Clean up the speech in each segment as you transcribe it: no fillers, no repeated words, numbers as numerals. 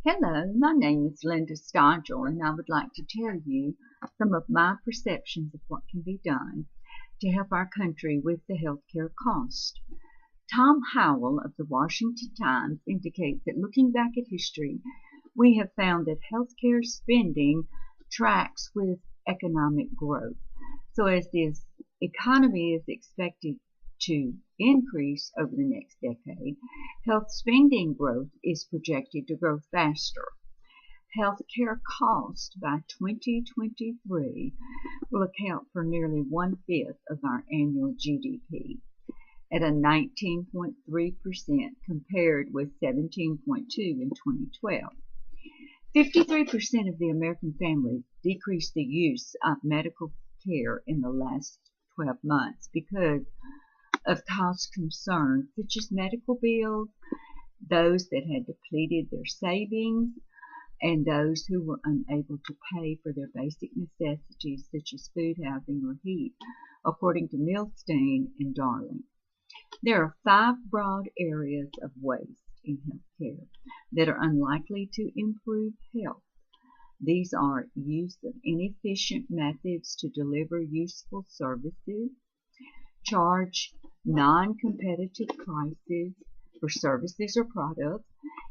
Hello, my name is Linda Stodgel, and I would like to tell you some of my perceptions of what can be done to help our country with the healthcare cost. Tom Howell of the Washington Times indicates that looking back at history, we have found that healthcare spending tracks with economic growth. So as this economy is expected to increase over the next decade, health spending growth is projected to grow faster. Healthcare costs by 2023 will account for nearly one-fifth of our annual GDP at a 19.3% compared with 17.2% in 2012. 53% of the American families decreased the use of medical care in the last 12 months because of cost concerns such as medical bills, those that had depleted their savings, and those who were unable to pay for their basic necessities such as food, housing, or heat, according to Milstein and Darling. There are 5 broad areas of waste in healthcare that are unlikely to improve health. These are use of inefficient methods to deliver useful services, charge non-competitive prices for services or products,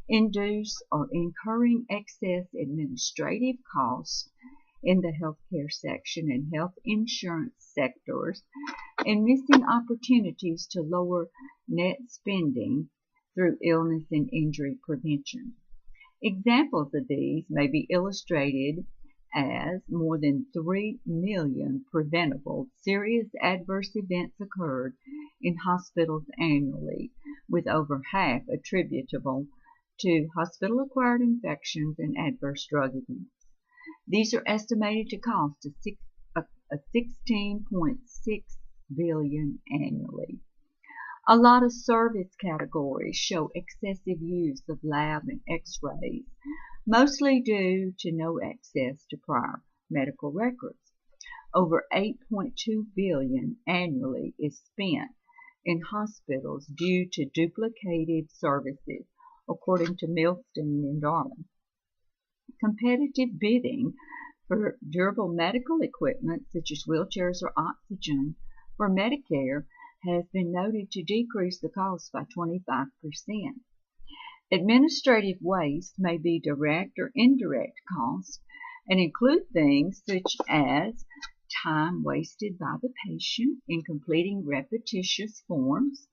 induce or incurring excess administrative costs in the healthcare section and health insurance sectors, and missing opportunities to lower net spending through illness and injury prevention. Examples of these may be illustrated as more than 3 million preventable serious adverse events occurred in hospitals annually, with over half attributable to hospital-acquired infections and adverse drug events. These are estimated to cost a $16.6 billion annually. A lot of service categories show excessive use of lab and x-rays, mostly due to no access to prior medical records. Over $8.2 billion annually is spent in hospitals due to duplicated services, according to Milstein and Darling. Competitive bidding for durable medical equipment such as wheelchairs or oxygen for Medicare has been noted to decrease the cost by 25%. Administrative waste may be direct or indirect costs and include things such as time wasted by the patient in completing repetitious forms,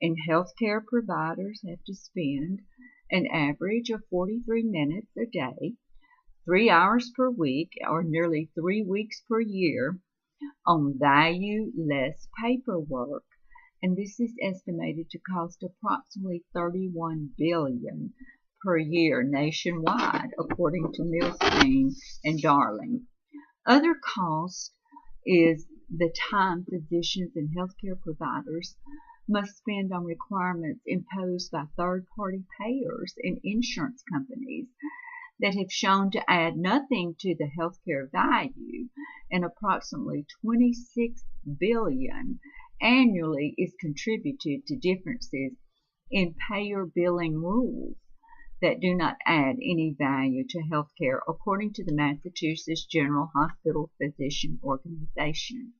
and healthcare providers have to spend an average of 43 minutes a day, 3 hours per week, or nearly 3 weeks per year on value-less paperwork, and this is estimated to cost approximately $31 billion per year nationwide, according to Milstein and Darling. Other cost is the time physicians and healthcare providers must spend on requirements imposed by third-party payers and insurance companies that have shown to add nothing to the healthcare value, and approximately $26 billion annually is contributed to differences in payer billing rules that do not add any value to healthcare, according to the Massachusetts General Hospital Physician Organization.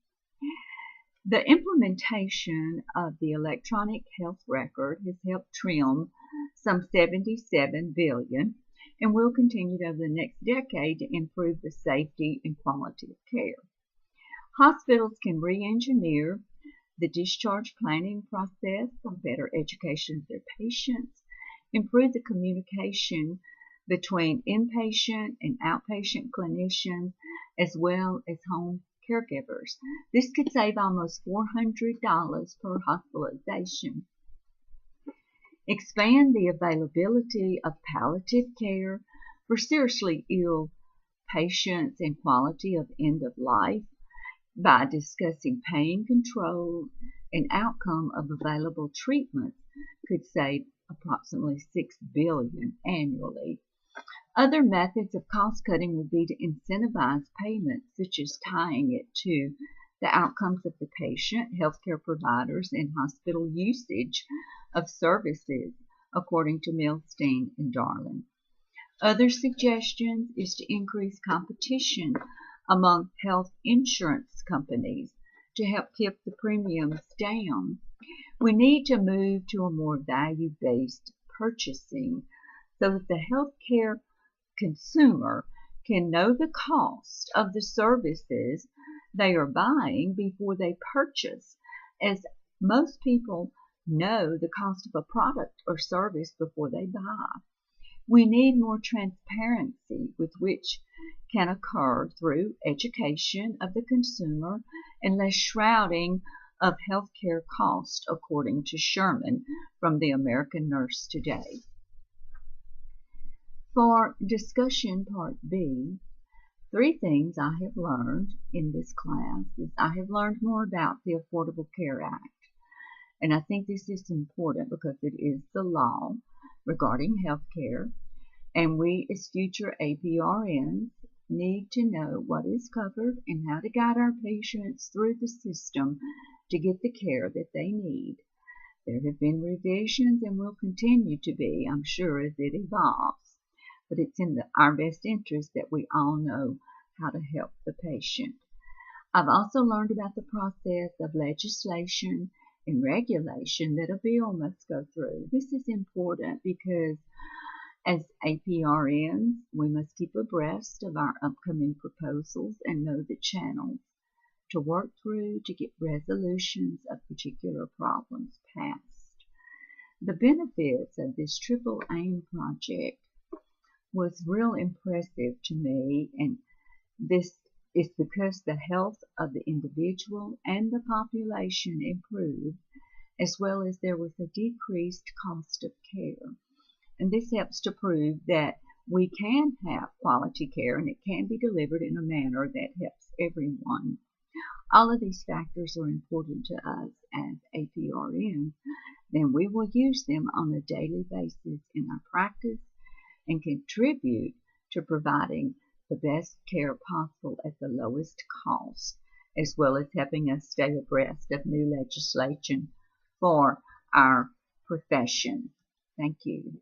The implementation of the electronic health record has helped trim some $77 billion and will continue over the next decade to improve the safety and quality of care. Hospitals can re-engineer the discharge planning process for better education of their patients, improve the communication between inpatient and outpatient clinicians, as well as home caregivers. This could save almost $400 per hospitalization. Expand the availability of palliative care for seriously ill patients and quality of end of life by discussing pain control and outcome of available treatments could save approximately $6 billion annually. Other methods of cost cutting would be to incentivize payments, such as tying it to the outcomes of the patient, healthcare providers, and hospital usage of services, according to Milstein and Darling. Other suggestions is to increase competition among health insurance companies to help keep the premiums down. We need to move to a more value-based purchasing so that the healthcare consumer can know the cost of the services they are buying before they purchase, as most people know the cost of a product or service before they buy. We need more transparency with which can occur through education of the consumer and less shrouding of healthcare cost, according to Sherman from the American Nurse Today. For discussion part B, 3 things I have learned in this class is I have learned more about the Affordable Care Act. And I think this is important because it is the law regarding health care. And we as future APRNs need to know what is covered and how to guide our patients through the system to get the care that they need. There have been revisions and will continue to be, I'm sure, as it evolves. But it's in our best interest that we all know how to help the patient. I've also learned about the process of legislation and regulation that a bill must go through. This is important because as APRNs, we must keep abreast of our upcoming proposals and know the channels to work through to get resolutions of particular problems passed. The benefits of this Triple Aim project was real impressive to me, and this is because the health of the individual and the population improved, as well as there was a decreased cost of care. And this helps to prove that we can have quality care and it can be delivered in a manner that helps everyone. All of these factors are important to us as APRNs, then we will use them on a daily basis in our practice and contribute to providing the best care possible at the lowest cost, as well as helping us stay abreast of new legislation for our profession. Thank you.